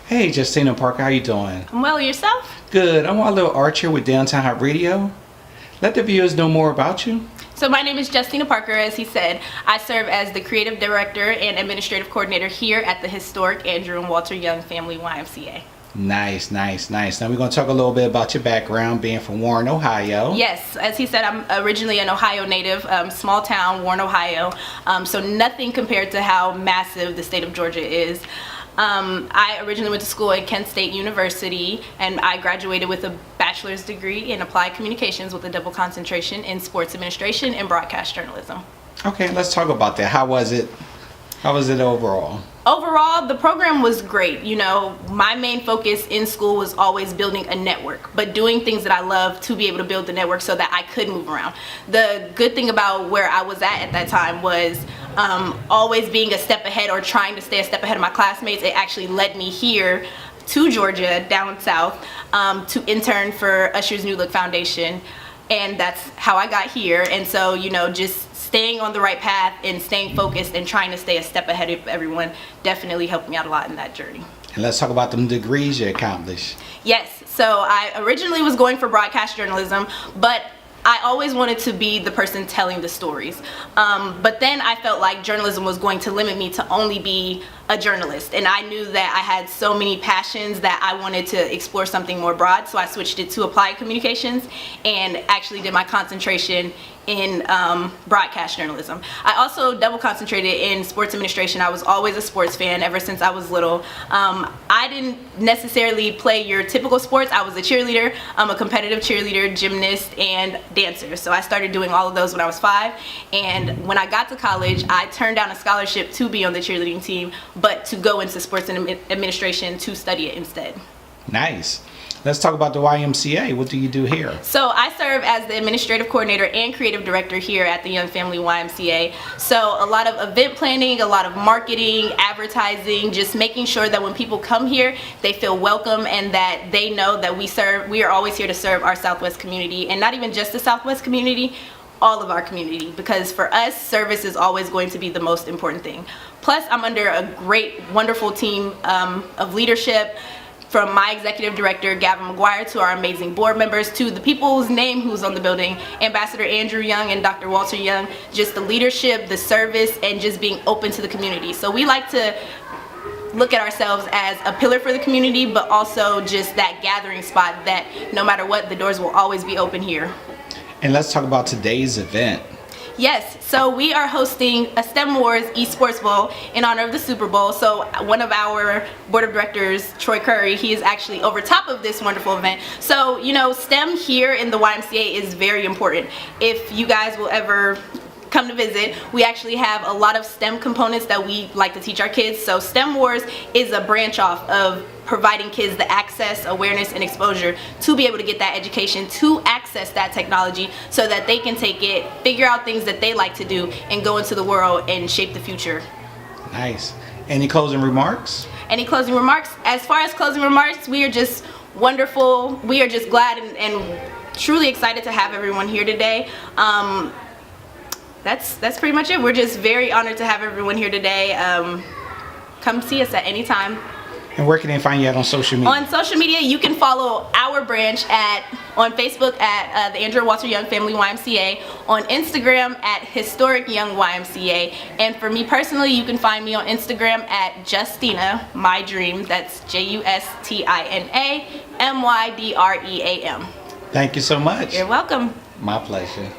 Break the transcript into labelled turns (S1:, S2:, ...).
S1: Hey, Justina Parker, how you doing?
S2: I'm well, yourself?
S1: Good. I'm a little Arch here with Downtown Hott Radio. Let the viewers know more about you.
S2: So my name is Justina Parker, as he said. I serve as the creative director and administrative coordinator here at the historic Andrew and Walter Young Family YMCA.
S1: Nice. Now we're going to talk a little bit about your background, being from Warren, Ohio.
S2: Yes, as he said, I'm originally an Ohio native, small town, Warren, Ohio. So nothing compared to how massive the state of Georgia is. I originally went to school at Kent State University, and I graduated with a bachelor's degree in applied communications with a double concentration in sports administration and broadcast journalism.
S1: Okay, let's talk about that. How was it? How was it overall?
S2: Overall, the program was great. You know, my main focus in school was always building a network, but doing things that I love to be able to build the network so that I could move around. The good thing about where I was at that time was always being a step ahead or trying to stay a step ahead of my classmates. It actually led me here to Georgia, down south, to intern for Usher's New Look Foundation. And that's how I got here. And so, you know, just staying on the right path and staying focused and trying to stay a step ahead of everyone definitely helped me out a lot in that journey.
S1: And let's talk about them degrees you accomplished.
S2: Yes, so I originally was going for broadcast journalism, but I always wanted to be the person telling the stories. But then I felt like journalism was going to limit me to only be a journalist. And I knew that I had so many passions that I wanted to explore something more broad. So I switched it to applied communications and actually did my concentration in broadcast journalism. I also double concentrated in sports administration. I was always a sports fan ever since I was little. I didn't necessarily play your typical sports. I was a cheerleader. I'm a competitive cheerleader, gymnast, and dancer. So I started doing all of those when I was 5. And when I got to college, I turned down a scholarship to be on the cheerleading team, but to go into sports administration to study it instead.
S1: Nice. Let's talk about the YMCA. What do you do here?
S2: So I serve as the administrative coordinator and creative director here at the Young Family YMCA. So a lot of event planning, a lot of marketing, advertising, just making sure that when people come here, they feel welcome and that they know that we are always here to serve our Southwest community, and not even just the Southwest community, all of our community, because for us, service is always going to be the most important thing. Plus, I'm under a great, wonderful team of leadership, from my executive director, Gavin McGuire, to our amazing board members, to the people's name who's on the building, Ambassador Andrew Young and Dr. Walter Young, just the leadership, the service, and just being open to the community. So we like to look at ourselves as a pillar for the community, but also just that gathering spot that no matter what, the doors will always be open here.
S1: And let's talk about today's event.
S2: Yes, so we are hosting a STEM Wars Esports Bowl in honor of the Super Bowl. So one of our board of directors, Troy Curry, he is actually over top of this wonderful event. So, you know, STEM here in the YMCA is very important. If you guys will ever come to visit, we actually have a lot of STEM components that we like to teach our kids. So STEM Wars is a branch off of providing kids the access, awareness, and exposure to be able to get that education, to access that technology so that they can take it, figure out things that they like to do, and go into the world and shape the future.
S1: Nice. Any closing remarks? Any
S2: closing remarks? As far as closing remarks, we are just wonderful. We are just glad and truly excited to have everyone here today. That's pretty much it. We're just very honored to have everyone here today. Come see us at any time.
S1: And where can they find you at on social media?
S2: On social media, you can follow our branch on Facebook at the Andrew and Walter Young Family YMCA, on Instagram at Historic Young YMCA, and for me personally, you can find me on Instagram at Justina, my dream. That's JUSTINA MYDREAM.
S1: Thank you so much.
S2: You're welcome.
S1: My pleasure.